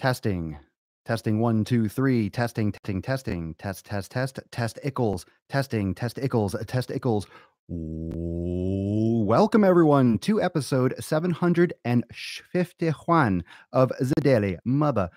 Testing. Testing 1, 2, 3. Testing, testing, testing. Test Ickles. Testing, test Ickles, test Ickles. Welcome everyone to episode 751 of the Daily Mother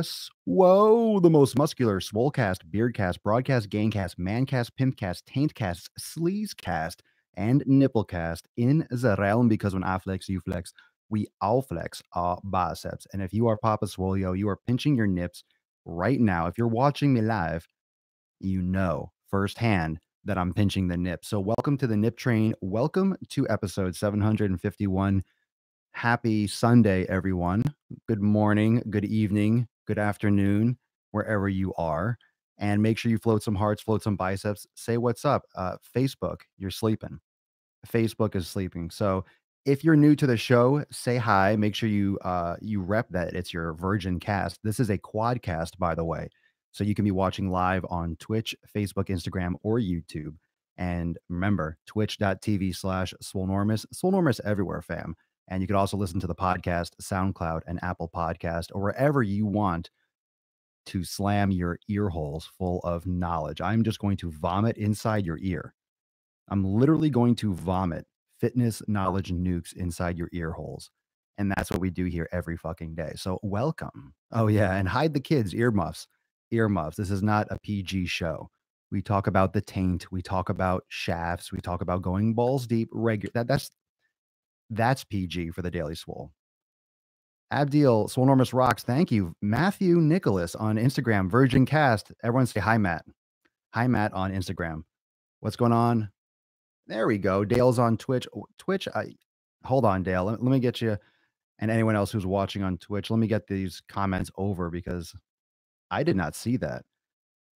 Swole, the most muscular Swolecast, Beardcast, Broadcast, Gaincast, Mancast, Pimpcast, Taintcast, Sleazecast, and Nipplecast in the realm, because when I flex, you flex. We all flex our biceps. And if you are Papa Swolio, you are pinching your nips right now. If you're watching me live, you know firsthand that I'm pinching the nip. So welcome to the Nip Train. Welcome to episode 751. Happy Sunday, everyone. Good morning, good evening, good afternoon, wherever you are. And make sure you float some hearts, float some biceps. Say what's up. Facebook, you're sleeping. Facebook is sleeping. So if you're new to the show, say hi. Make sure you rep that it's your virgin cast. This is a quadcast, by the way. So you can be watching live on Twitch, Facebook, Instagram, or YouTube. And remember, twitch.tv/Swolenormous. Swolenormous everywhere, fam. And you can also listen to the podcast, SoundCloud, and Apple Podcast, or wherever you want to slam your ear holes full of knowledge. I'm just going to vomit inside your ear. I'm literally going to vomit fitness knowledge nukes inside your ear holes. And that's what we do here every fucking day. So welcome. Oh yeah, and hide the kids, earmuffs. Earmuffs. This is not a PG show. We talk about the taint, we talk about shafts, we talk about going balls deep, regular. That's PG for the Daily Swole. Abdiel, Swolenormous rocks. Thank you. Matthew Nicholas on Instagram, Virgin Cast. Everyone say hi, Matt. Hi, Matt on Instagram. What's going on? There we go. Dale's on Twitch. Twitch, hold on, Dale. Let me get you, and anyone else who's watching on Twitch. Let me get these comments over because I did not see that.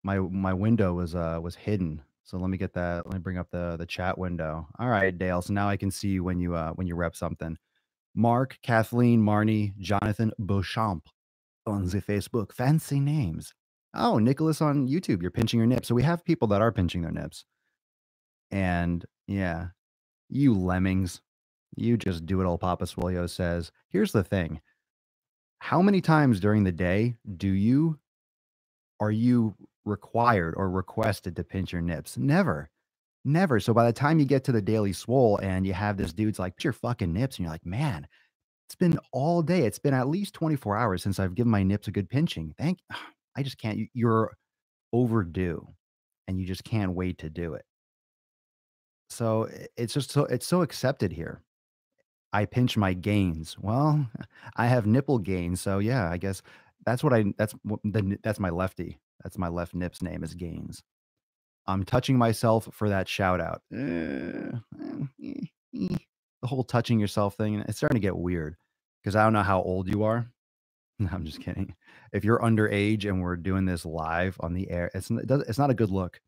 My window was hidden. So let me get that. Let me bring up the chat window. All right, Dale. So now I can see you when you rep something. Mark, Kathleen, Marnie, Jonathan Beauchamp on the Facebook. Fancy names. Oh, Nicholas on YouTube. You're pinching your nips. So we have people that are pinching their nips. And yeah, you lemmings, you just do what old Papa Swolio says. Here's the thing. How many times during the day are you required or requested to pinch your nips? Never. Never. So by the time you get to the Daily Swole and you have this dude's like, "Pinch your fucking nips," and you're like, man, it's been all day. It's been at least 24 hours since I've given my nips a good pinching. I just can't. You're overdue and you just can't wait to do it. So it's so accepted here. I pinch my gains. Well, I have nipple gains, so yeah, I guess that's my lefty. That's my left nip's name is Gains. I'm touching myself for that shout out. The whole touching yourself thing, it's starting to get weird because I don't know how old you are. No, I'm just kidding. If you're underage and we're doing this live on the air, it's not a good look.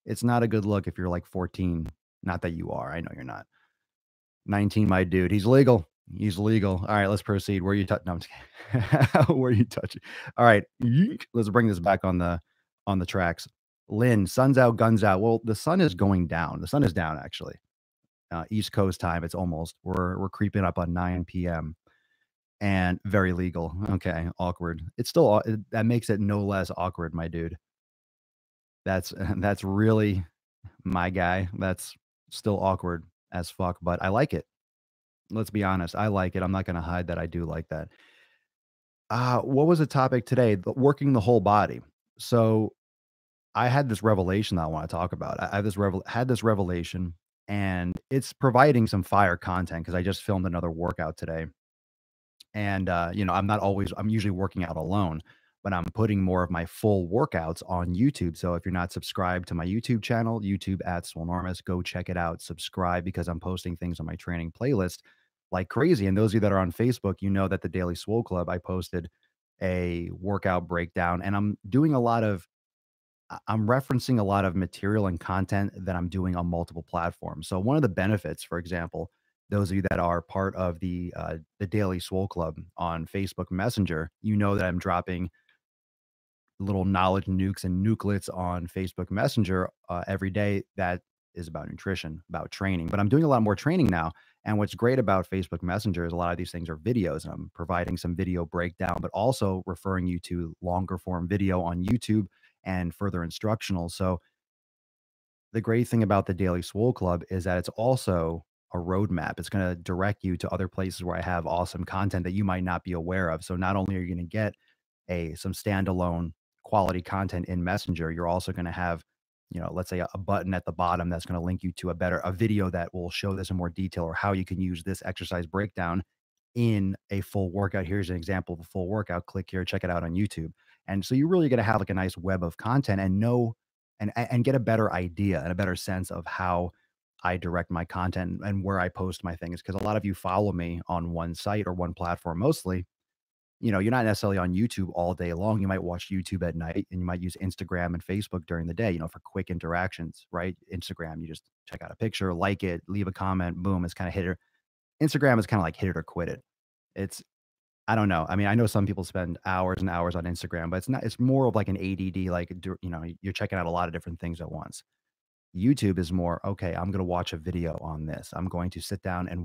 It's not a good look if you're like 14. Not that you are. I know you're not. 19, my dude. He's legal. He's legal. All right, let's proceed. Where you touch? No, I'm just kidding. Where you touching? All right, let's bring this back on the tracks. Lynn, sun's out, guns out. Well, the sun is going down. The sun is down actually. East Coast time. It's almost. We're creeping up on 9 p.m. and very legal. Okay, awkward. It's still that makes it no less awkward, my dude. That's really my guy. That's still awkward as fuck, but I like it. Let's be honest. I like it. I'm not going to hide that I do like that. What was the topic today? Working the whole body. So I had this revelation that I want to talk about. I have had this revelation, and it's providing some fire content because I just filmed another workout today. And I'm usually working out alone, but I'm putting more of my full workouts on YouTube. So if you're not subscribed to my YouTube channel, YouTube at Swolenormous, go check it out. Subscribe because I'm posting things on my training playlist like crazy. And those of you that are on Facebook, you know that the Daily Swole Club, I posted a workout breakdown, and I'm referencing a lot of material and content that I'm doing on multiple platforms. So one of the benefits, for example, those of you that are part of the Daily Swole Club on Facebook Messenger, you know that I'm dropping little knowledge nukes and nukelets on Facebook Messenger every day that is about nutrition, about training. But I'm doing a lot more training now. And what's great about Facebook Messenger is a lot of these things are videos, and I'm providing some video breakdown, but also referring you to longer form video on YouTube and further instructional. So the great thing about the Daily Swole Club is that it's also a roadmap. It's going to direct you to other places where I have awesome content that you might not be aware of. So not only are you going to get some standalone quality content in Messenger, you're also going to have, let's say a button at the bottom that's going to link you to a video that will show this in more detail, or how you can use this exercise breakdown in a full workout. Here's an example of a full workout. Click here, check it out on YouTube. And so you're really going to have like a nice web of content and know and get a better idea and a better sense of how I direct my content and where I post my things. Because a lot of you follow me on one site or one platform mostly. You're not necessarily on YouTube all day long. You might watch YouTube at night, and you might use Instagram and Facebook during the day, for quick interactions, right? Instagram, you just check out a picture, like it, leave a comment, boom, it's kind of hit it. Instagram is kind of like hit it or quit it. It's I don't know. I mean, I know some people spend hours and hours on Instagram, but it's more of like an ADD, like, you're checking out a lot of different things at once. YouTube is more, okay, I'm going to watch a video on this. I'm going to sit down and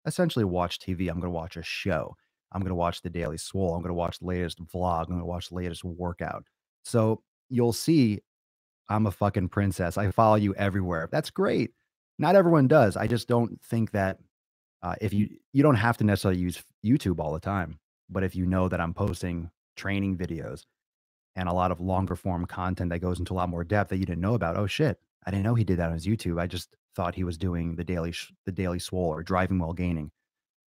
essentially watch TV. I'm going to watch a show. I'm going to watch the Daily Swole. I'm going to watch the latest vlog. I'm going to watch the latest workout. So you'll see I'm a fucking princess. I follow you everywhere. That's great. Not everyone does. I just don't think that if you don't have to necessarily use YouTube all the time, but if you know that I'm posting training videos and a lot of longer form content that goes into a lot more depth that you didn't know about. Oh shit, I didn't know he did that on his YouTube. I just thought he was doing the daily swole or driving while gaining.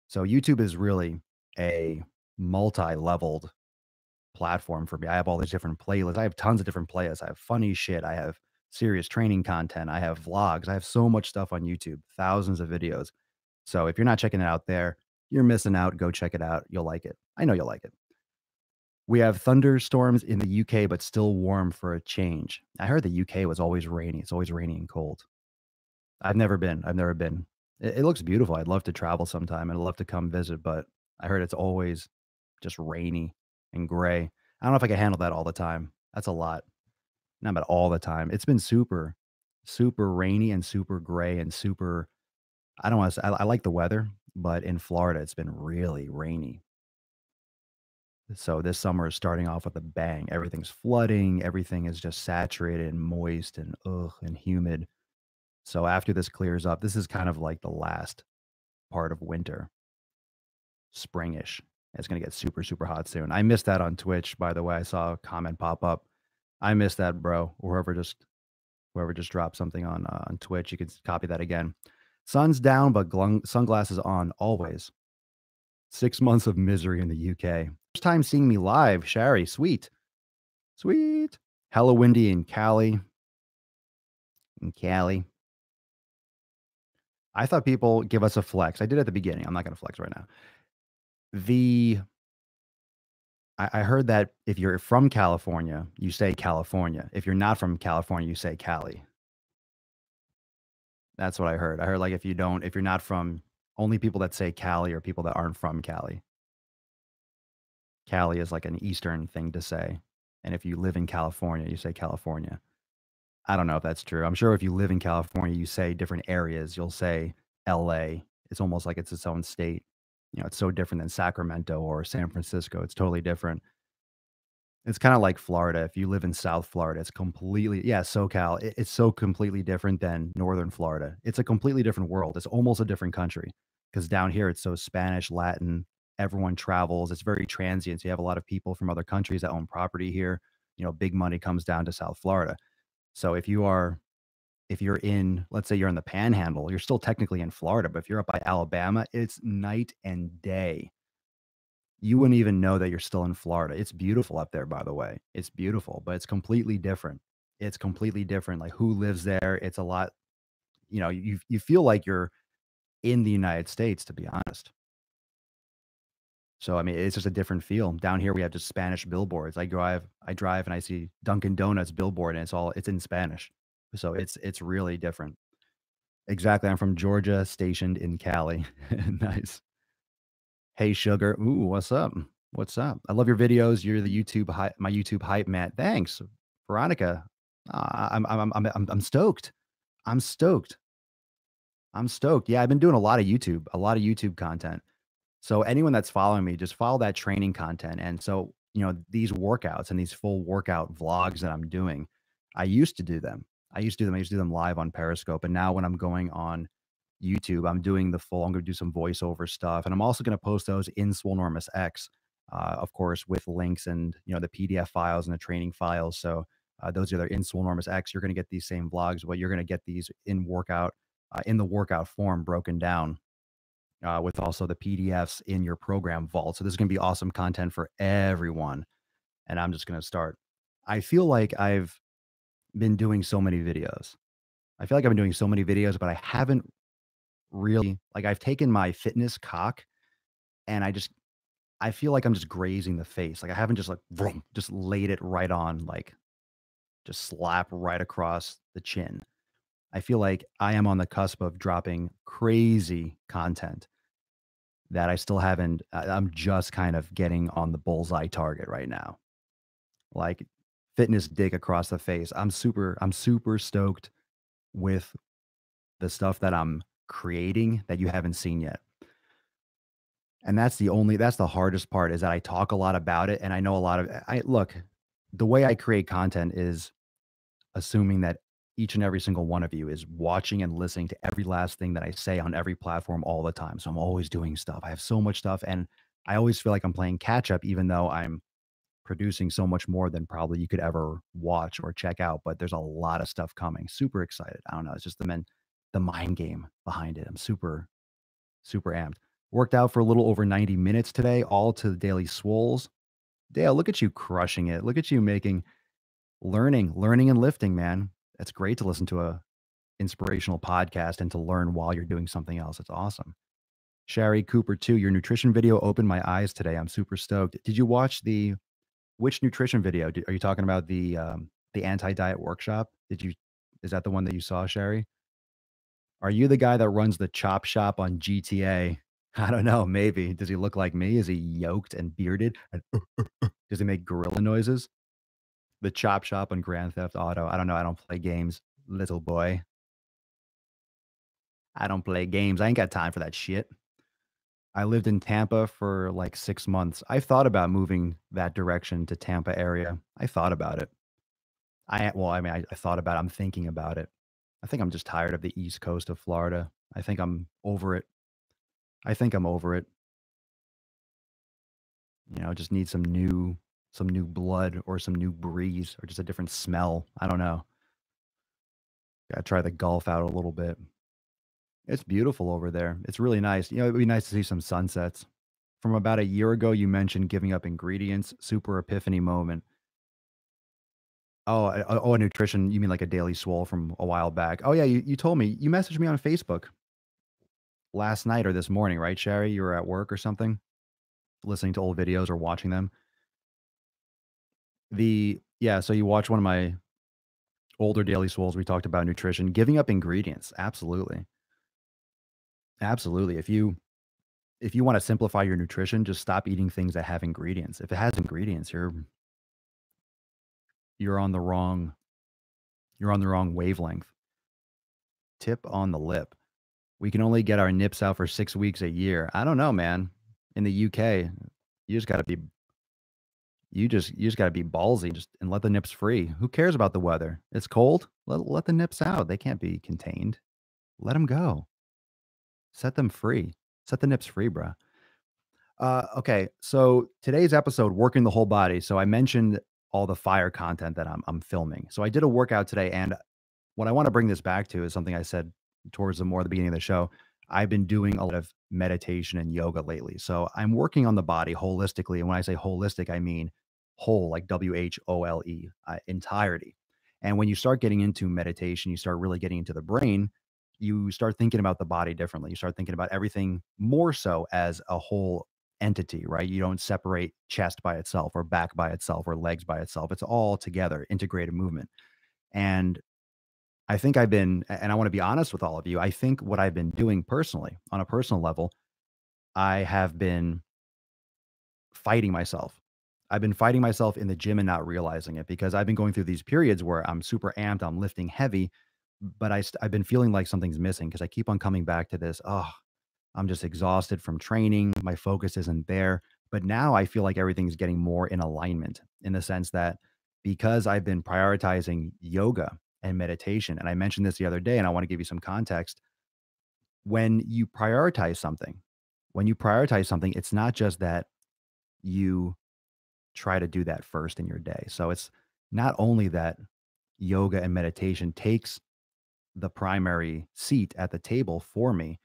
So YouTube is really a multi-leveled platform for me. I have all these different playlists. I have tons of different playlists. I have funny shit. I have serious training content. I have vlogs. I have so much stuff on YouTube, thousands of videos. So if you're not checking it out there, you're missing out. Go check it out. You'll like it. I know you'll like it. We have thunderstorms in the UK, but still warm for a change. I heard the UK was always rainy. It's always rainy and cold. I've never been. I've never been. It looks beautiful. I'd love to travel sometime. I'd love to come visit, but I heard it's always just rainy and gray. I don't know if I can handle that all the time. That's a lot. Not about all the time. It's been super, super rainy and super gray and super. I don't want to say, I like the weather, but in Florida, it's been really rainy. So this summer is starting off with a bang. Everything's flooding. Everything is just saturated and moist and and humid. So after this clears up, this is kind of like the last part of winter, springish. It's gonna get super, super hot soon. I missed that on Twitch, by the way. I saw a comment pop up. I missed that, bro. Whoever just dropped something on Twitch, you could copy that again. Sun's down, but sunglasses on always. 6 months of misery in the UK. First time seeing me live, Shari. Sweet. Sweet. Hella windy in Cali. In Cali. I thought people give us a flex. I did at the beginning. I'm not going to flex right now. I heard that if you're from California, you say California. If you're not from California, you say Cali. That's what I heard. I heard like if you're not from, only people that say Cali are people that aren't from Cali. Cali is like an Eastern thing to say. And if you live in California, you say California. I don't know if that's true. I'm sure if you live in California, you say different areas. You'll say LA. It's almost like it's its own state. It's so different than Sacramento or San Francisco. It's totally different. It's kind of like Florida. If you live in South Florida, it's completely, yeah, SoCal. It's so completely different than Northern Florida. It's a completely different world. It's almost a different country because down here it's so Spanish, Latin. Everyone travels. It's very transient. So you have a lot of people from other countries that own property here. Big money comes down to South Florida. So if you're in, let's say you're in the Panhandle, you're still technically in Florida, but if you're up by Alabama, it's night and day. You wouldn't even know that you're still in Florida. It's beautiful up there, by the way. It's beautiful, but it's completely different. It's completely different. Like who lives there? It's a lot, you feel like you're in the United States, to be honest. So I mean, it's just a different feel. Down here we have just Spanish billboards. I drive and I see Dunkin' Donuts billboard and it's in Spanish. So it's really different. Exactly. I'm from Georgia, stationed in Cali. Nice. Hey sugar. Ooh, what's up? What's up? I love your videos. You're the my YouTube hype man. Thanks, Veronica. I'm stoked. I'm stoked. I'm stoked. Yeah, I've been doing a lot of YouTube content. So anyone that's following me, just follow that training content. And so, these workouts and these full workout vlogs that I'm doing, I used to do them. I used to do them live on Periscope. And now when I'm going on YouTube, I'm going to do some voiceover stuff. And I'm also going to post those in Swolenormous X, of course, with links and, the PDF files and the training files. So those are in Swolenormous X. You're going to get these same vlogs, but you're going to get these in the workout form broken down with also the PDFs in your program vault. So this is going to be awesome content for everyone. And I'm just going to start. I feel like I've been doing so many videos. I feel like I've been doing so many videos, but I haven't really like I've taken my fitness cock and I feel like I'm just grazing the face. Like I haven't just like vroom, just laid it right on, like just slap right across the chin. I feel like I am on the cusp of dropping crazy content that I still haven't I'm just kind of getting on the bullseye target right now. Like fitness dick across the face. I'm super stoked with the stuff that I'm creating that you haven't seen yet. And that's the hardest part is that I talk a lot about it and I know a lot of I look, the way I create content is assuming that each and every single one of you is watching and listening to every last thing that I say on every platform all the time. So I'm always doing stuff. I have so much stuff and I always feel like I'm playing catch up even though I'm producing so much more than probably you could ever watch or check out, but there's a lot of stuff coming. Super excited. I don't know, it's just the mind game behind it. I'm super amped. Worked out for a little over 90 minutes today, all to the daily swoles. Dale, look at you crushing it. Look at you making learning and lifting, man. It's great to listen to a inspirational podcast and to learn while you're doing something else. It's awesome. Sherry Cooper too. Your nutrition video opened my eyes today. I'm super stoked. Did you watch which nutrition video? Are you talking about the anti-diet workshop? Is that the one that you saw, Sherry? Are you the guy that runs the chop shop on GTA? I don't know. Maybe. Does he look like me? Is he yoked and bearded? And does he make gorilla noises? The chop shop on Grand Theft Auto. I don't know. I don't play games, little boy. I don't play games. I ain't got time for that shit. I lived in Tampa for like 6 months. I thought about moving that direction to Tampa area. I thought about it. I thought about it. I'm thinking about it. I think I'm just tired of the East Coast of Florida. I think I'm over it. I think I'm over it. Just need some new blood or some new breeze or just a different smell. I don't know. Gotta try the Gulf out a little bit. It's beautiful over there. It's really nice. It'd be nice to see some sunsets. From about a year ago, you mentioned giving up ingredients, super epiphany moment. Oh, nutrition. You mean like a daily swole from a while back? Oh yeah, you told me. You messaged me on Facebook last night or this morning, right, Sherry? You were at work or something, listening to old videos or watching them. Yeah, so you watch one of my older daily swoles. We talked about nutrition, giving up ingredients. Absolutely, absolutely. If you want to simplify your nutrition, just stop eating things that have ingredients. If it has ingredients, you're on the wrong you're on the wrong wavelength. Tip on the lip. We can only get our nips out for 6 weeks a year. I don't know, man. In the UK, you just gotta be you just gotta be ballsy just and let the nips free. Who cares about the weather? It's cold. Let the nips out. They can't be contained. Let them go. Set them free. Set the nips free, bruh. Okay, so today's episode, working the whole body. So I mentioned all the fire content that I'm filming. So I did a workout today, and what I want to bring this back to is something I said towards the beginning of the show. I've been doing a lot of meditation and yoga lately. So I'm working on the body holistically. And when I say holistic, I mean whole, like WHOLE, entirety. And when you start getting into meditation, you start really getting into the brain, you start thinking about the body differently. You start thinking about everything more so as a whole entity, right? You don't separate chest by itself or back by itself or legs by itself. It's all together, integrated movement. And and I want to be honest with all of you, I think what I've been doing personally, on a personal level, I have been fighting myself. I've been fighting myself in the gym and not realizing it because I've been going through these periods where I'm super amped, I'm lifting heavy, but I've been feeling like something's missing because I keep on coming back to this. Oh, I'm just exhausted from training. My focus isn't there. But now I feel like everything's getting more in alignment in the sense that because I've been prioritizing yoga and meditation, and I mentioned this the other day, and I want to give you some context. When you prioritize something, it's not just that you try to do that first in your day. So it's not only that yoga and meditation takes the primary seat at the table for me,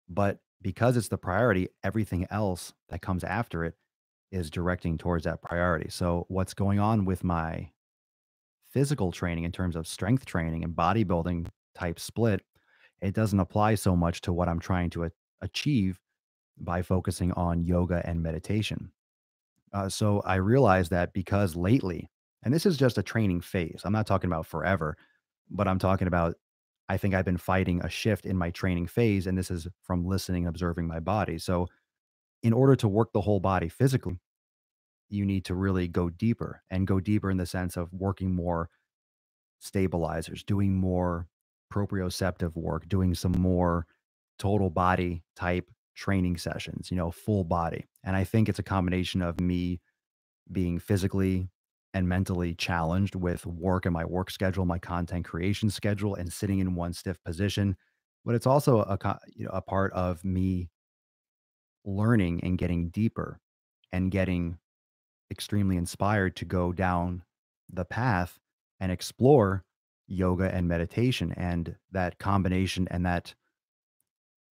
but because it's the priority, everything else that comes after it is directing towards that priority. So what's going on with my physical training in terms of strength training and bodybuilding type split, it doesn't apply so much to what I'm trying to achieve by focusing on yoga and meditation. So I realized that because lately, and this is just a training phase, I'm not talking about forever, but I'm talking about, I think I've been fighting a shift in my training phase, and this is from listening, observing my body. So, in order to work the whole body physically, you need to really go deeper in the sense of working more stabilizers, doing more proprioceptive work, doing some more total body type training sessions, full body. And I think it's a combination of me being physically and mentally challenged with work and my work schedule, my content creation schedule, and sitting in one stiff position. But it's also a part of me learning and getting deeper and getting extremely inspired to go down the path and explore yoga and meditation and that combination and that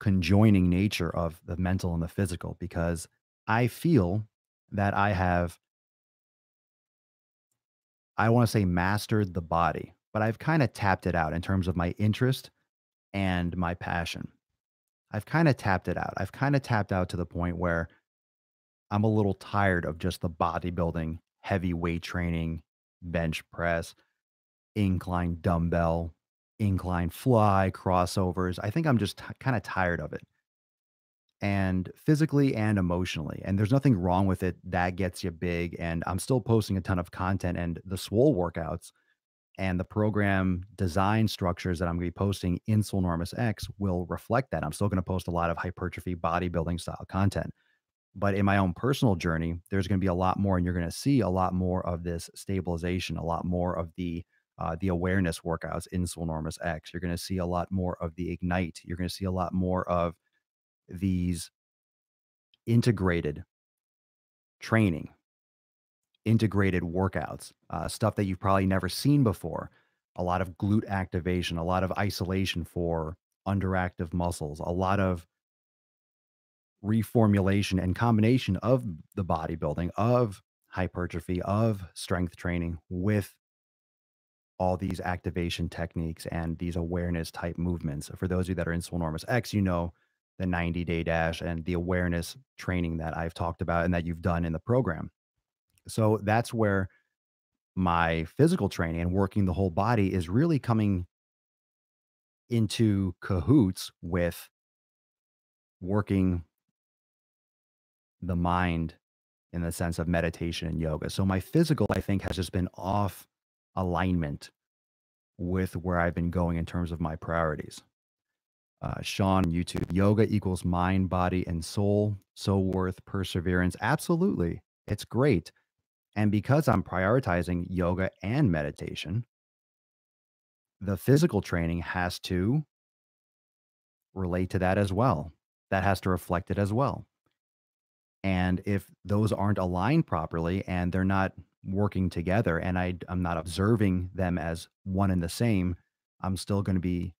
conjoining nature of the mental and the physical because I feel that I want to say mastered the body, but I've kind of tapped it out in terms of my interest and my passion. I've kind of tapped it out. I've kind of tapped out to the point where I'm a little tired of just the bodybuilding, heavy weight training, bench press, incline dumbbell, incline fly, crossovers. I think I'm just kind of tired of it and physically and emotionally. And there's nothing wrong with it. That gets you big. And I'm still posting a ton of content and the Swole workouts and the program design structures that I'm going to be posting in Swolenormous X will reflect that. I'm still going to post a lot of hypertrophy bodybuilding style content. But in my own personal journey, there's going to be a lot more, and you're going to see a lot more of this stabilization, a lot more of the awareness workouts in Swolenormous X. You're going to see a lot more of the ignite. You're going to see a lot more of these integrated training, integrated workouts, stuff that you've probably never seen before. A lot of glute activation, a lot of isolation for underactive muscles, a lot of reformulation and combination of the bodybuilding, of hypertrophy, of strength training with all these activation techniques and these awareness type movements. For those of you that are in Swolenormous X, the 90-day dash and the awareness training that I've talked about and that you've done in the program. So that's where my physical training and working the whole body is really coming into cahoots with working the mind in the sense of meditation and yoga. So my physical, I think, has just been off alignment with where I've been going in terms of my priorities. Sean on YouTube, yoga equals mind, body, and soul. So worth perseverance. Absolutely. It's great. And because I'm prioritizing yoga and meditation, the physical training has to relate to that as well. That has to reflect it as well. And if those aren't aligned properly and they're not working together and I'm not observing them as one and the same, I'm still going to be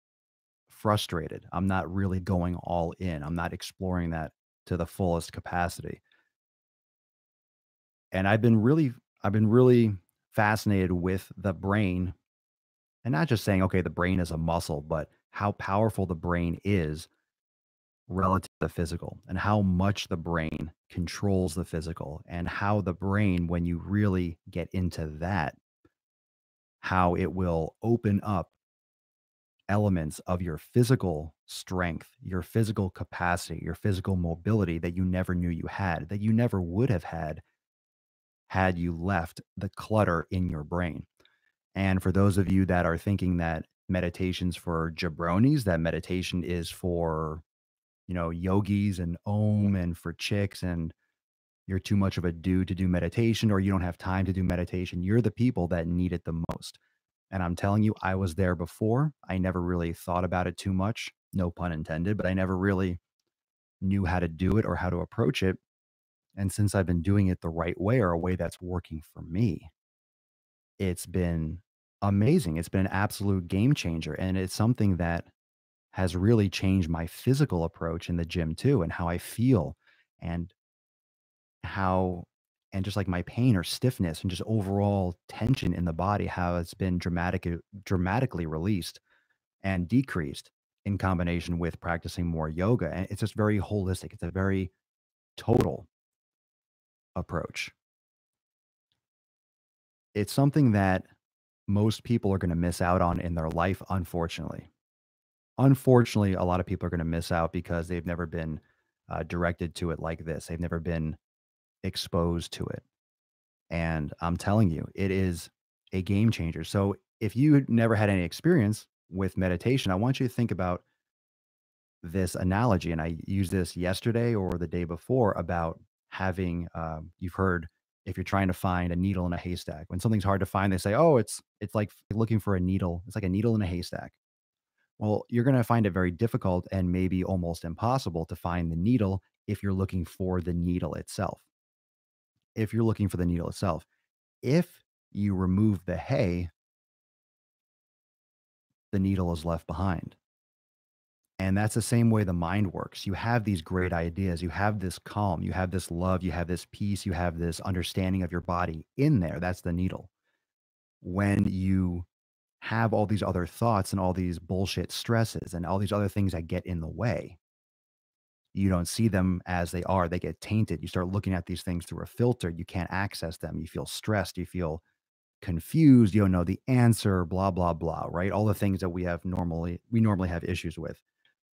frustrated. I'm not really going all in. I'm not exploring that to the fullest capacity. And I've been really fascinated with the brain and not just saying, okay, the brain is a muscle, but how powerful the brain is relative to the physical and how much the brain controls the physical and how the brain, when you really get into that, how it will open up elements of your physical strength, your physical capacity, your physical mobility that you never knew you had, that you never would have had you left the clutter in your brain. And for those of you that are thinking that meditation's for jabronis, that meditation is for, yogis and om and for chicks, and you're too much of a dude to do meditation, or you don't have time to do meditation. You're the people that need it the most. And I'm telling you, I was there before. I never really thought about it too much, no pun intended, but I never really knew how to do it or how to approach it. And since I've been doing it the right way, or a way that's working for me, it's been amazing. It's been an absolute game changer. And it's something that has really changed my physical approach in the gym too, and how I feel, and how, and just like my pain or stiffness and just overall tension in the body, how it's been dramatically released and decreased in combination with practicing more yoga. And it's just very holistic. It's a very total approach. It's something that most people are going to miss out on in their life, unfortunately. Unfortunately, a lot of people are going to miss out because they've never been directed to it like this. They've never been exposed to it. And I'm telling you, it is a game changer. So if you never had any experience with meditation, I want you to think about this analogy. And I used this yesterday or the day before about having, you've heard, if you're trying to find a needle in a haystack, when something's hard to find, they say, oh, it's like looking for a needle. It's like a needle in a haystack. Well, you're going to find it very difficult and maybe almost impossible to find the needle if you're looking for the needle itself. If you're looking for the needle itself, if you remove the hay, the needle is left behind. And that's the same way the mind works. You have these great ideas, you have this calm, you have this love, you have this peace, you have this understanding of your body in there. That's the needle. When you have all these other thoughts and all these bullshit stresses and all these other things that get in the way, you don't see them as they are. They get tainted. You start looking at these things through a filter. You can't access them. You feel stressed. You feel confused. You don't know the answer, blah, blah, blah, right? All the things that we normally have issues with.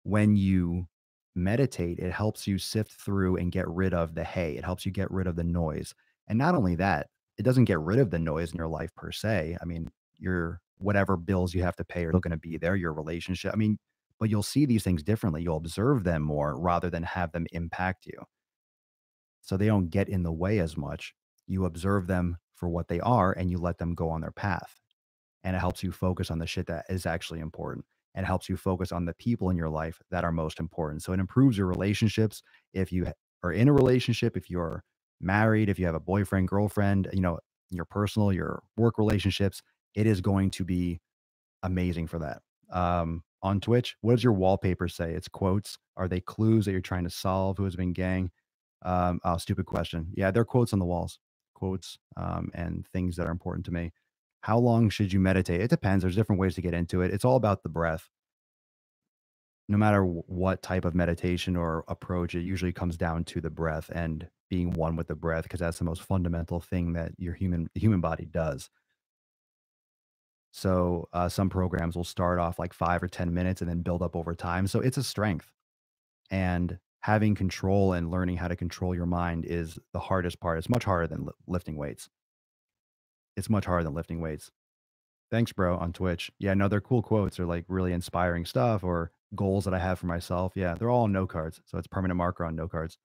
When you meditate, it helps you sift through and get rid of the hay. It helps you get rid of the noise. And not only that, it doesn't get rid of the noise in your life per se. I mean, your whatever bills you have to pay are still going to be there, your relationship. I mean, but you'll see these things differently. You'll observe them more rather than have them impact you. So they don't get in the way as much. You observe them for what they are and you let them go on their path. And it helps you focus on the shit that is actually important, and helps you focus on the people in your life that are most important. So it improves your relationships. If you are in a relationship, if you're married, if you have a boyfriend, girlfriend, your personal, your work relationships, it is going to be amazing for that. On Twitch, what does your wallpaper say? It's quotes. Are they clues that you're trying to solve? Who has been gang? Oh, stupid question. Yeah, they're quotes on the walls, quotes, and things that are important to me. How long should you meditate? It depends. There's different ways to get into it. It's all about the breath. No matter what type of meditation or approach, it usually comes down to the breath and being one with the breath, because that's the most fundamental thing that the human body does. So some programs will start off like 5 or 10 minutes and then build up over time. So it's a strength. And having control and learning how to control your mind is the hardest part. It's much harder than lifting weights. It's much harder than lifting weights. Thanks, bro, on Twitch. Yeah, no, they're cool quotes. They're like really inspiring stuff, or goals that I have for myself. Yeah, they're all on note cards. So it's permanent marker on note cards.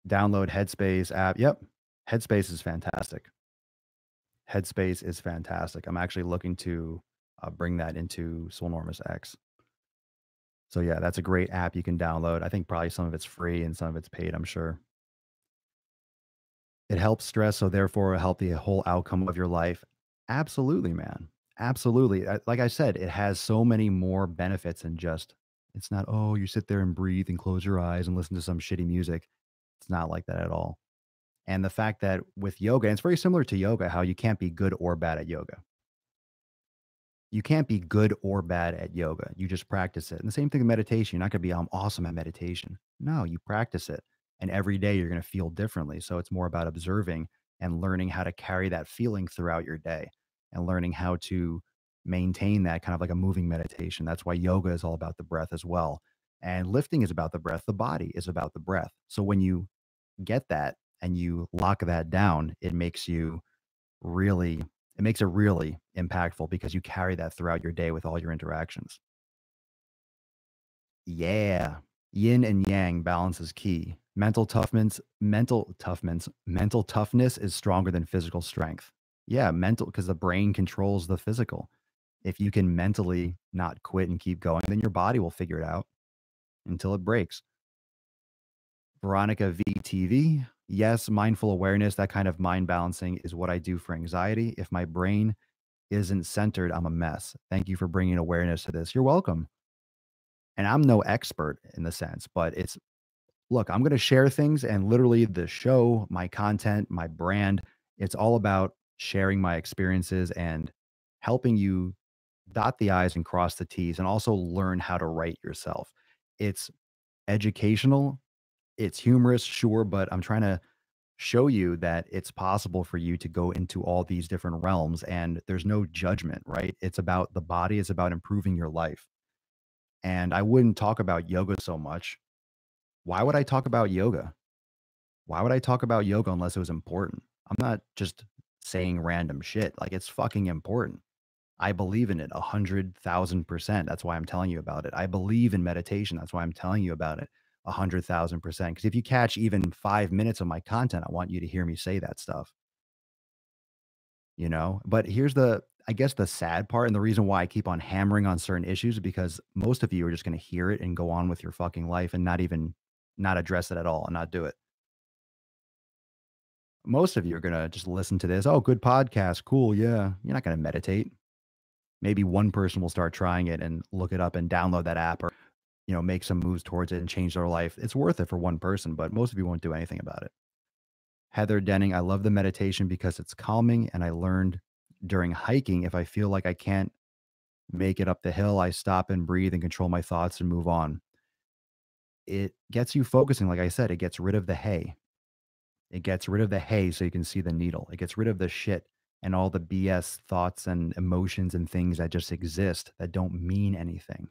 Download Headspace app. Yep. Headspace is fantastic. Headspace is fantastic. I'm actually looking to bring that into Swolenormous X. So yeah, that's a great app you can download. I think probably some of it's free and some of it's paid, I'm sure. It helps stress, so therefore it'll help the whole outcome of your life. Absolutely, man. Absolutely. Like I said, it has so many more benefits than just, it's not, oh, you sit there and breathe and close your eyes and listen to some shitty music. It's not like that at all. And the fact that with yoga, and it's very similar to yoga, how you can't be good or bad at yoga. You can't be good or bad at yoga. You just practice it. And the same thing with meditation. You're not going to be, I'm awesome at meditation. No, you practice it. And every day you're going to feel differently. So it's more about observing and learning how to carry that feeling throughout your day, and learning how to maintain that kind of like a moving meditation. That's why yoga is all about the breath as well. And lifting is about the breath. The body is about the breath. So when you get that and you lock that down, it makes you really It makes it really impactful because you carry that throughout your day with all your interactions. Yeah. Yin and yang balance is key. Mental toughness is stronger than physical strength. Yeah, mental because the brain controls the physical. If you can mentally not quit and keep going, then your body will figure it out until it breaks. Veronica VTV. Yes, mindful awareness, that kind of mind balancing is what I do for anxiety. If my brain isn't centered, I'm a mess. Thank you for bringing awareness to this. You're welcome. And I'm no expert in the sense, but it's look, I'm going to share things and literally the show, my content, my brand, it's all about sharing my experiences and helping you dot the I's and cross the T's and also learn how to write yourself. It's educational, it's humorous, sure, but I'm trying to show you that it's possible for you to go into all these different realms and there's no judgment, right? It's about the body, it's about improving your life. And I wouldn't talk about yoga so much. Why would I talk about yoga? Why would I talk about yoga unless it was important? I'm not just saying random shit. Like it's fucking important. I believe in it 100,000%. That's why I'm telling you about it. I believe in meditation. That's why I'm telling you about it 100,000%. Because if you catch even 5 minutes of my content, I want you to hear me say that stuff, you know? But here's I guess the sad part and the reason why I keep on hammering on certain issues is because most of you are just going to hear it and go on with your fucking life and not address it at all and not do it. Most of you are going to just listen to this. Oh, good podcast. Cool. Yeah. You're not going to meditate. Maybe one person will start trying it and look it up and download that app or, make some moves towards it and change their life. It's worth it for one person, but most of you won't do anything about it. Heather Denning, I love the meditation because it's calming. And I learned during hiking, if I feel like I can't make it up the hill, I stop and breathe and control my thoughts and move on. It gets you focusing. Like I said, it gets rid of the hay. It gets rid of the hay so you can see the needle. It gets rid of the shit and all the BS thoughts and emotions and things that just exist that don't mean anything.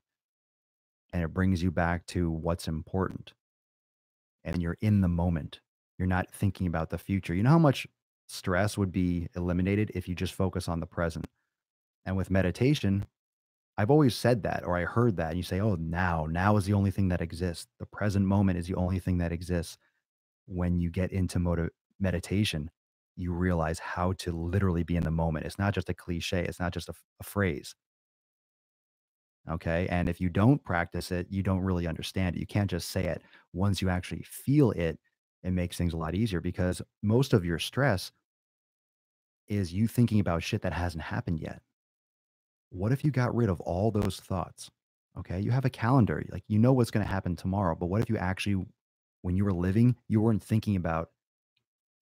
And it brings you back to what's important. And you're in the moment. You're not thinking about the future. You know how much stress would be eliminated if you just focus on the present? And with meditation, I've always said that, or I heard that. And you say, oh, now is the only thing that exists. The present moment is the only thing that exists. When you get into meditation, you realize how to literally be in the moment. It's not just a cliche. It's not just a phrase. Okay. And if you don't practice it, you don't really understand it. You can't just say it. Once you actually feel it, it makes things a lot easier because most of your stress is you thinking about shit that hasn't happened yet. What if you got rid of all those thoughts? Okay. You have a calendar, like you know what's going to happen tomorrow. But what if you actually, when you were living, you weren't thinking about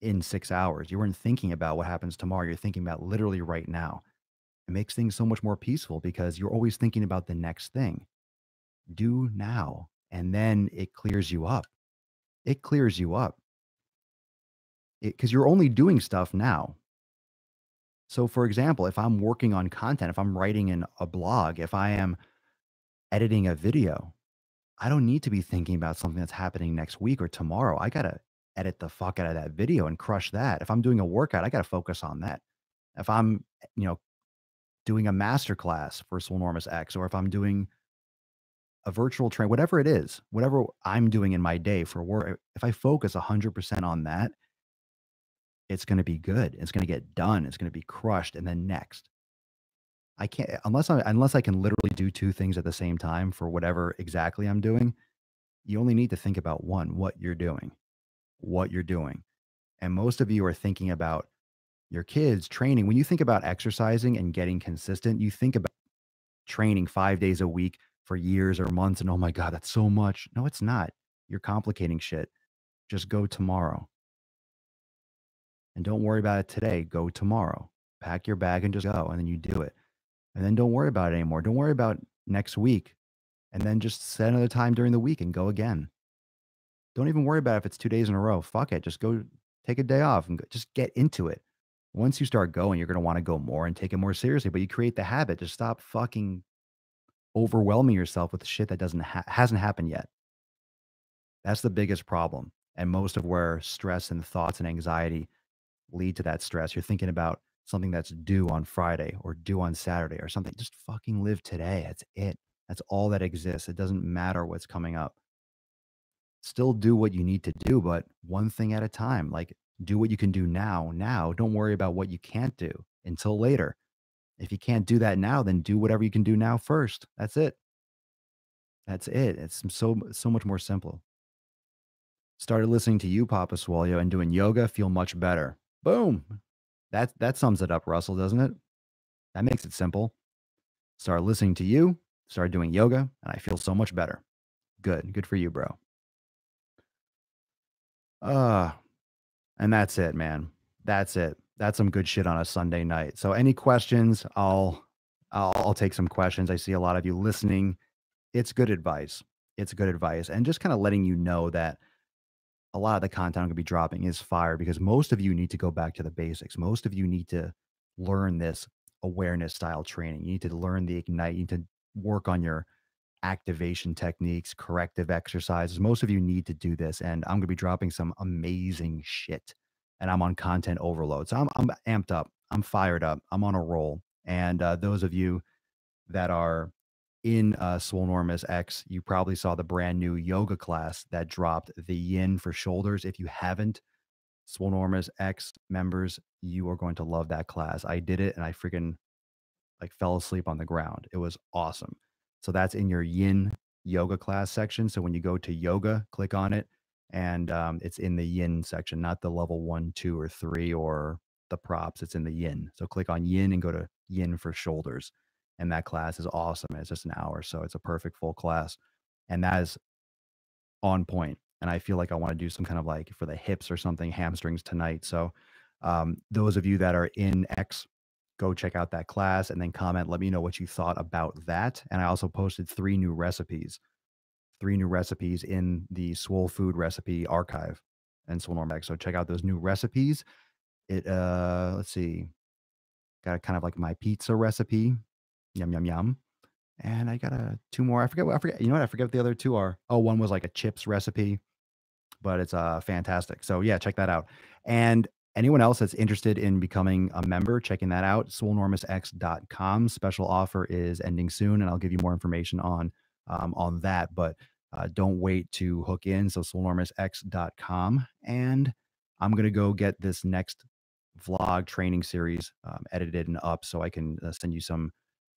in 6 hours. You weren't thinking about what happens tomorrow. You're thinking about literally right now. It makes things so much more peaceful because you're always thinking about the next thing. Do now. And then it clears you up. It clears you up because you're only doing stuff now. So, for example, if I'm working on content, if I'm writing in a blog, if I am editing a video, I don't need to be thinking about something that's happening next week or tomorrow. I got to edit the fuck out of that video and crush that. If I'm doing a workout, I got to focus on that. If I'm, you know, doing a master class for Swolenormous X, or if I'm doing a virtual train, whatever it is, whatever I'm doing in my day for work, if I focus 100% on that, it's going to be good. It's going to get done. It's going to be crushed. And then next, I can't, unless I can literally do two things at the same time for whatever exactly I'm doing. You only need to think about one, what you're doing. And most of you are thinking about your kids training. When you think about exercising and getting consistent, you think about training 5 days a week for years or months. And oh my God, that's so much. No, it's not. You're complicating shit. Just go tomorrow. And don't worry about it today. Go tomorrow. Pack your bag and just go. And then you do it. And then don't worry about it anymore. Don't worry about next week. And then just set another time during the week and go again. Don't even worry about if it's 2 days in a row. Fuck it. Just go take a day off and just get into it. Once you start going, you're going to want to go more and take it more seriously. But you create the habit. Just stop fucking overwhelming yourself with shit that hasn't happened yet. That's the biggest problem. And most of where stress and thoughts and anxiety lead to that stress. You're thinking about something that's due on Friday or due on Saturday or something. Just fucking live today. That's it. That's all that exists. It doesn't matter what's coming up. Still do what you need to do, but one thing at a time. Like, do what you can do now. Now, don't worry about what you can't do until later. If you can't do that now, then do whatever you can do now first. That's it. That's it. It's so much more simple. Started listening to you, Papa Swolio, and doing yoga, feel much better. Boom. That sums it up, Russell, doesn't it? That makes it simple. Started listening to you, started doing yoga, and I feel so much better. Good. Good for you, bro. Uh, and that's it, man. That's it. That's some good shit on a Sunday night. So any questions, I'll take some questions. I see a lot of you listening. It's good advice. It's good advice. And just kind of letting you know that a lot of the content I'm gonna be dropping is fire because most of you need to go back to the basics. Most of you need to learn this awareness style training. You need to learn the ignite. You need to work on your activation techniques, corrective exercises. Most of you need to do this, and I'm gonna be dropping some amazing shit. And I'm on content overload, so I'm amped up. I'm fired up. I'm on a roll. And those of you that are in Swolenormous X, you probably saw the brand new yoga class that dropped, the Yin for shoulders. If you haven't, Swolenormous X members, you are going to love that class. I did it and I freaking like fell asleep on the ground. It was awesome. So that's in your Yin yoga class section. So when you go to yoga, click on it, and it's in the Yin section, not the level 1, 2, or 3 or the props. It's in the Yin. So click on Yin and go to Yin for shoulders. And that class is awesome. It's just an hour, so it's a perfect full class, and that is on point. And I feel like I want to do some kind of like for the hips or something, hamstrings tonight. So those of you that are in X, go check out that class and then comment. Let me know what you thought about that. And I also posted three new recipes in the Swole food recipe archive and Swole Normax. So check out those new recipes. It let's see, got kind of like my pizza recipe. Yum yum yum. And I got two more. I forget. You know what? I forget what the other two are. Oh, one was like a chips recipe, but it's fantastic. So yeah, check that out. And anyone else that's interested in becoming a member, checking that out, swolenormousx.com. Special offer is ending soon, and I'll give you more information on that. But don't wait to hook in. So swolenormousx.com. And I'm gonna go get this next vlog training series edited and up so I can send you some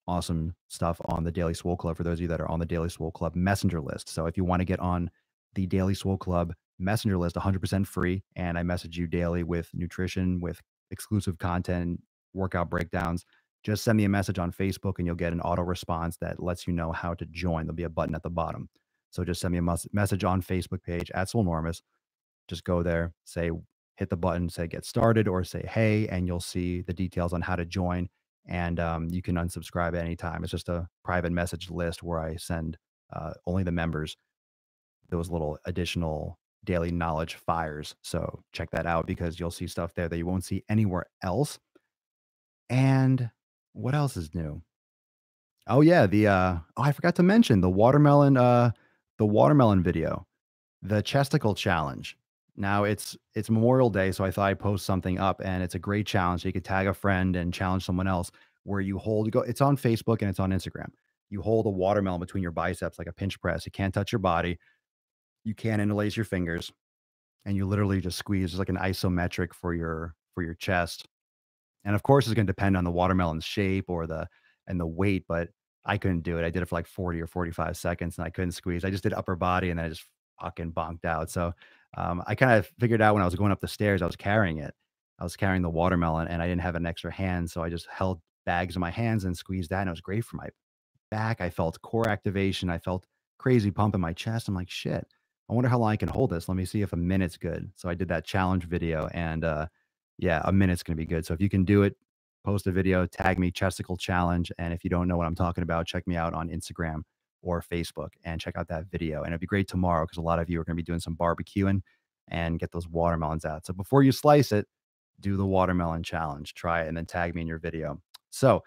awesome stuff on the Daily Swole Club for those of you that are on the Daily Swole Club messenger list. So if you want to get on the Daily Swole Club messenger list, 100% free, and I message you daily with nutrition, with exclusive content, workout breakdowns, just send me a message on Facebook and you'll get an auto response that lets you know how to join. There'll be a button at the bottom. So just send me a message on Facebook page at Swolenormous. Just go there, say, hit the button, say get started, or say hey, and you'll see the details on how to join. And you can unsubscribe at any time. It's just a private message list where I send only the members those little additional daily knowledge fires. So check that out because you'll see stuff there that you won't see anywhere else. And what else is new? Oh yeah, I forgot to mention the watermelon video. The chesticle challenge. Now it's Memorial Day, so I thought I'd post something up, and it's a great challenge. So you could tag a friend and challenge someone else where you hold go. It's on Facebook and it's on Instagram. You hold a watermelon between your biceps like a pinch press. You can't touch your body. You can't interlace your fingers, and you literally just squeeze. It's like an isometric for your chest. And of course, it's going to depend on the watermelon's shape or the weight, but I couldn't do it. I did it for like 40 or 45 seconds and I couldn't squeeze. I just did upper body and then I just fucking bonked out. So I kind of figured out when I was going up the stairs, I was carrying it. I was carrying the watermelon and I didn't have an extra hand. So I just held bags in my hands and squeezed that. And it was great for my back. I felt core activation. I felt crazy pump in my chest. I'm like, shit, I wonder how long I can hold this. Let me see if a minute's good. So I did that challenge video and yeah, a minute's gonna be good. So if you can do it, post a video, tag me chesticle challenge. And if you don't know what I'm talking about, check me out on Instagram or Facebook and check out that video. And it'd be great tomorrow because a lot of you are gonna be doing some barbecuing and get those watermelons out. So before you slice it, do the watermelon challenge. Try it and then tag me in your video. So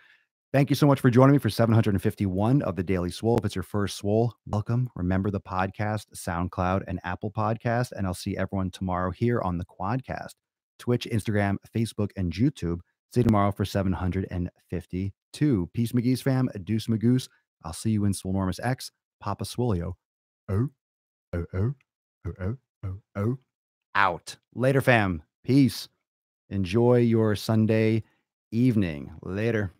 thank you so much for joining me for 751 of the Daily Swole. If it's your first Swole, welcome. Remember the podcast, SoundCloud, and Apple Podcast. And I'll see everyone tomorrow here on the Quadcast, Twitch, Instagram, Facebook, and YouTube. See you tomorrow for 752. Peace, McGee's fam. Deuce Magoose. I'll see you in Swolenormous X. Papa Swolio. Oh, oh, oh, oh, oh, oh, oh. Out. Later, fam. Peace. Enjoy your Sunday evening. Later.